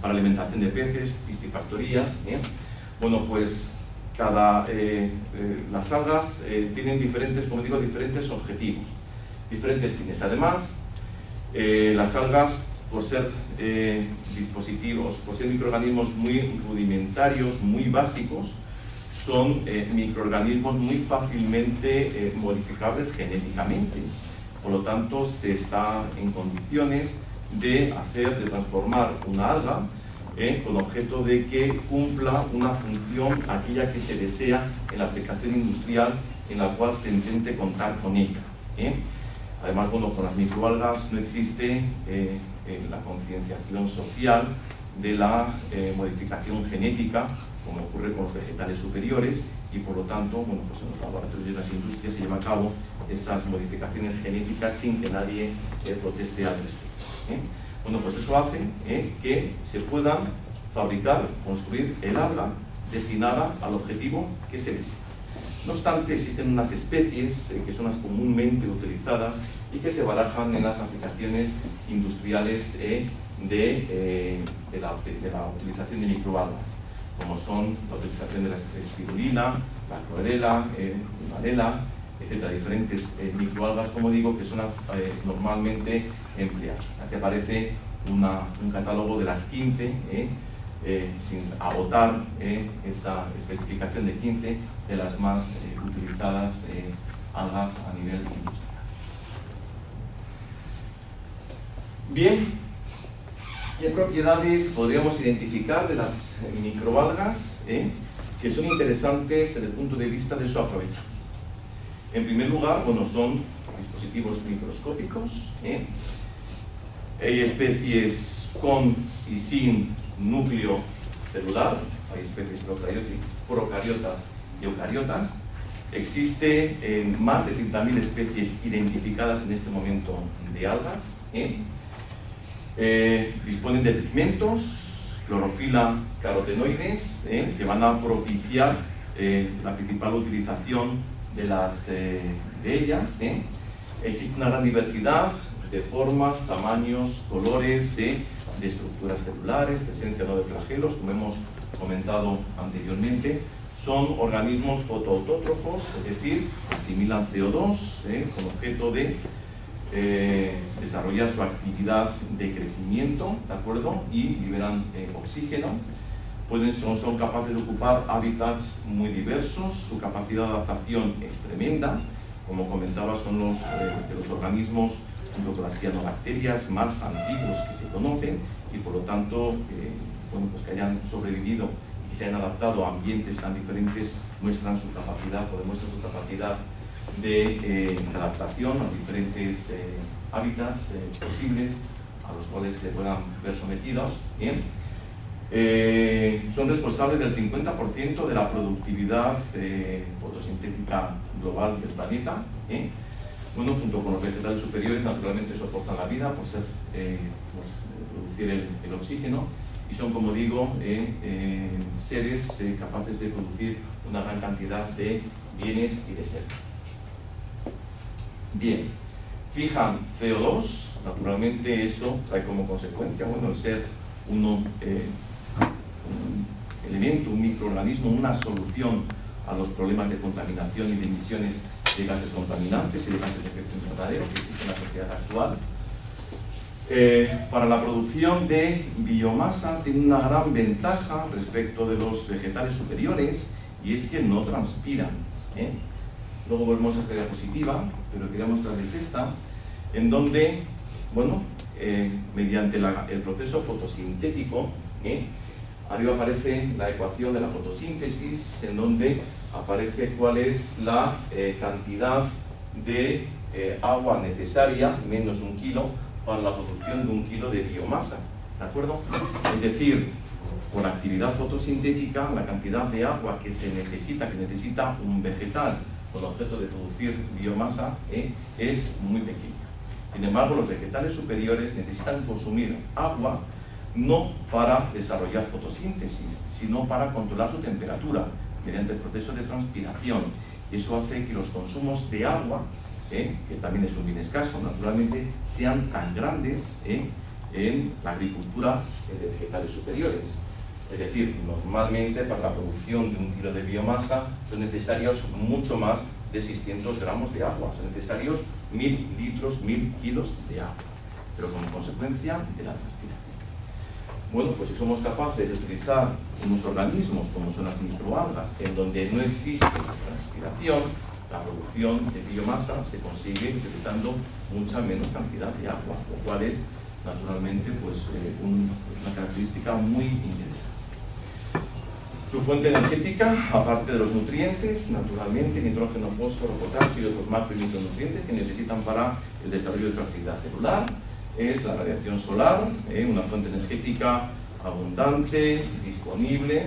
para alimentación de peces, piscifactorías. Bueno, pues las algas tienen diferentes, como digo, diferentes objetivos, diferentes fines. Además, las algas, por ser dispositivos, por ser microorganismos muy rudimentarios, muy básicos, son microorganismos muy fácilmente modificables genéticamente. Por lo tanto, se está en condiciones de transformar una alga con objeto de que cumpla una función, aquella que se desea en la aplicación industrial en la cual se intente contar con ella. Además, bueno, con las microalgas no existe la concienciación social de la modificación genética, como ocurre con los vegetales superiores, y por lo tanto, bueno, pues en los laboratorios y las industrias se llevan a cabo esas modificaciones genéticas sin que nadie proteste al respecto. Bueno, pues eso hace que se pueda fabricar, construir el alga destinada al objetivo que se desea. No obstante, existen unas especies que son las comúnmente utilizadas y que se barajan en las aplicaciones industriales de la utilización de microalgas, como son la utilización de la espirulina, la clorela, la varela, etcétera, diferentes microalgas, como digo, que son normalmente empleadas. Aquí aparece un catálogo de las 15, sin agotar esa especificación de 15 de las más utilizadas algas a nivel industrial. Bien. ¿Qué propiedades podríamos identificar de las microalgas que son interesantes desde el punto de vista de su aprovechamiento? En primer lugar, bueno, son dispositivos microscópicos. Hay especies con y sin núcleo celular, hay especies procariotas y eucariotas. Existe más de 30.000 especies identificadas en este momento de algas. Disponen de pigmentos, clorofila, carotenoides, que van a propiciar la principal utilización de ellas. Existe una gran diversidad de formas, tamaños, colores, de estructuras celulares, presencia no de flagelos, como hemos comentado anteriormente. Son organismos fotoautótrofos, es decir, asimilan CO2 con objeto de desarrollar su actividad de crecimiento, ¿de acuerdo? Y liberan oxígeno. Son capaces de ocupar hábitats muy diversos, su capacidad de adaptación es tremenda. Como comentaba, son los organismos, junto con las cianobacterias, más antiguos que se conocen, y por lo tanto, bueno, pues que hayan sobrevivido y que se hayan adaptado a ambientes tan diferentes muestran su capacidad, o demuestran su capacidad de adaptación a diferentes hábitats posibles a los cuales se puedan ver sometidos. Son responsables del 50% de la productividad fotosintética global del planeta. Bueno, junto con los vegetales superiores, naturalmente soportan la vida por ser, producir el oxígeno, y son, como digo, seres capaces de producir una gran cantidad de bienes y de ser. Bien, fijan CO2, naturalmente esto trae como consecuencia, bueno, el ser un elemento, un microorganismo, una solución a los problemas de contaminación y de emisiones de gases contaminantes y de gases de efecto invernadero que existen en la sociedad actual. Para la producción de biomasa tiene una gran ventaja respecto de los vegetales superiores, y es que no transpiran. Luego volvemos a esta diapositiva, pero quería mostrarles esta, en donde, bueno, mediante el proceso fotosintético, arriba aparece la ecuación de la fotosíntesis, en donde aparece cuál es la cantidad de agua necesaria, menos de 1 kilo, para la producción de 1 kilo de biomasa, ¿de acuerdo? Es decir, por actividad fotosintética, la cantidad de agua que necesita un vegetal con objeto de producir biomasa es muy pequeña. Sin embargo, los vegetales superiores necesitan consumir agua no para desarrollar fotosíntesis, sino para controlar su temperatura mediante el proceso de transpiración. Y eso hace que los consumos de agua, que también es un bien escaso, naturalmente, sean tan grandes en la agricultura de vegetales superiores. Es decir, normalmente para la producción de 1 kilo de biomasa son necesarios mucho más de 600 gramos de agua, son necesarios 1000 litros, 1000 kilos de agua, pero como consecuencia de la transpiración. Bueno, pues si somos capaces de utilizar unos organismos como son las microalgas, en donde no existe transpiración, la producción de biomasa se consigue utilizando mucha menos cantidad de agua, lo cual es naturalmente pues, una característica muy interesante. Su fuente energética, aparte de los nutrientes, naturalmente, nitrógeno, fósforo, potasio y otros macro y micronutrientes que necesitan para el desarrollo de su actividad celular, es la radiación solar, una fuente energética abundante, disponible.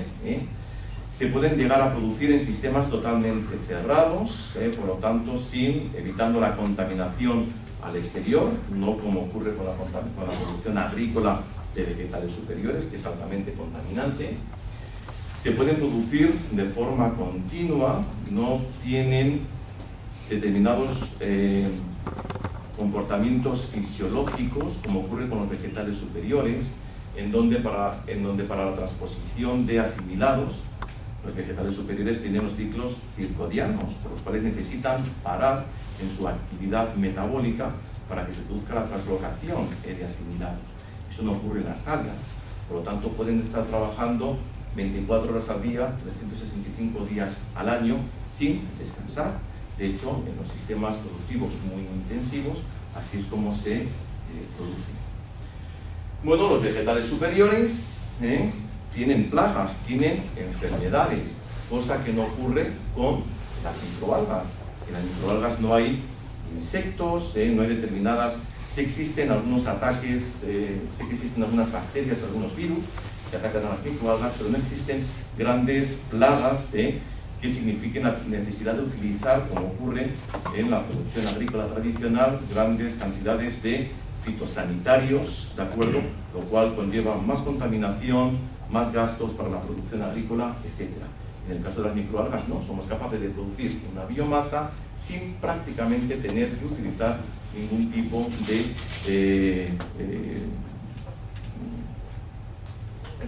Se pueden llegar a producir en sistemas totalmente cerrados, por lo tanto, evitando la contaminación al exterior, no como ocurre con la producción agrícola de vegetales superiores, que es altamente contaminante. Se pueden producir de forma continua, no tienen determinados comportamientos fisiológicos, como ocurre con los vegetales superiores, en donde para la transposición de asimilados, los vegetales superiores tienen los ciclos circadianos, por los cuales necesitan parar en su actividad metabólica para que se produzca la translocación de asimilados. Eso no ocurre en las algas, por lo tanto pueden estar trabajando 24 horas al día, 365 días al año, sin descansar. De hecho, en los sistemas productivos muy intensivos, así es como se producen. Bueno, los vegetales superiores tienen plagas, tienen enfermedades, cosa que no ocurre con las microalgas. En las microalgas no hay insectos, no hay determinadas... Sí existen algunos ataques, sí que existen algunas bacterias, algunos virus que atacan a las microalgas, pero no existen grandes plagas que signifiquen la necesidad de utilizar, como ocurre en la producción agrícola tradicional, grandes cantidades de fitosanitarios, ¿de acuerdo? Lo cual conlleva más contaminación, más gastos para la producción agrícola, etc. En el caso de las microalgas no, somos capaces de producir una biomasa sin prácticamente tener que utilizar ningún tipo de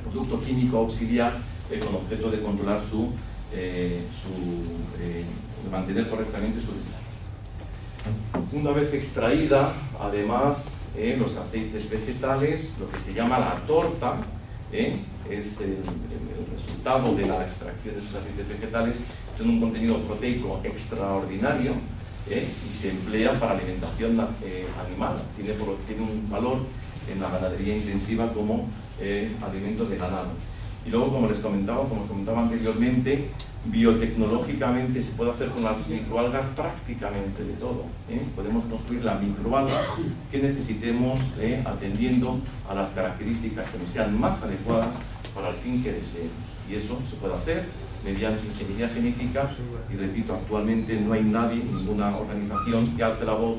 producto químico auxiliar con objeto de controlar de mantener correctamente su desarrollo. Una vez extraída, además, los aceites vegetales, lo que se llama la torta, es el resultado de la extracción de esos aceites vegetales, tiene un contenido proteico extraordinario y se emplea para alimentación animal. Tiene un valor en la ganadería intensiva como alimento de ganado. Y luego, como os comentaba anteriormente, biotecnológicamente se puede hacer con las microalgas prácticamente de todo. Podemos construir la microalga que necesitemos atendiendo a las características que nos sean más adecuadas para el fin que deseemos. Y eso se puede hacer mediante ingeniería genética y, repito, actualmente no hay nadie, ninguna organización que alce la voz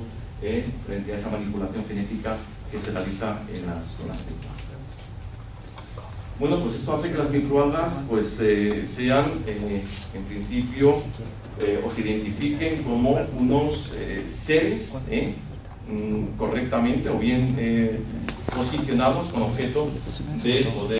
frente a esa manipulación genética que se realiza con las microalgas. Bueno, pues esto hace que las microalgas pues, sean, en principio, o se identifiquen como unos seres correctamente o bien posicionados con objeto de poder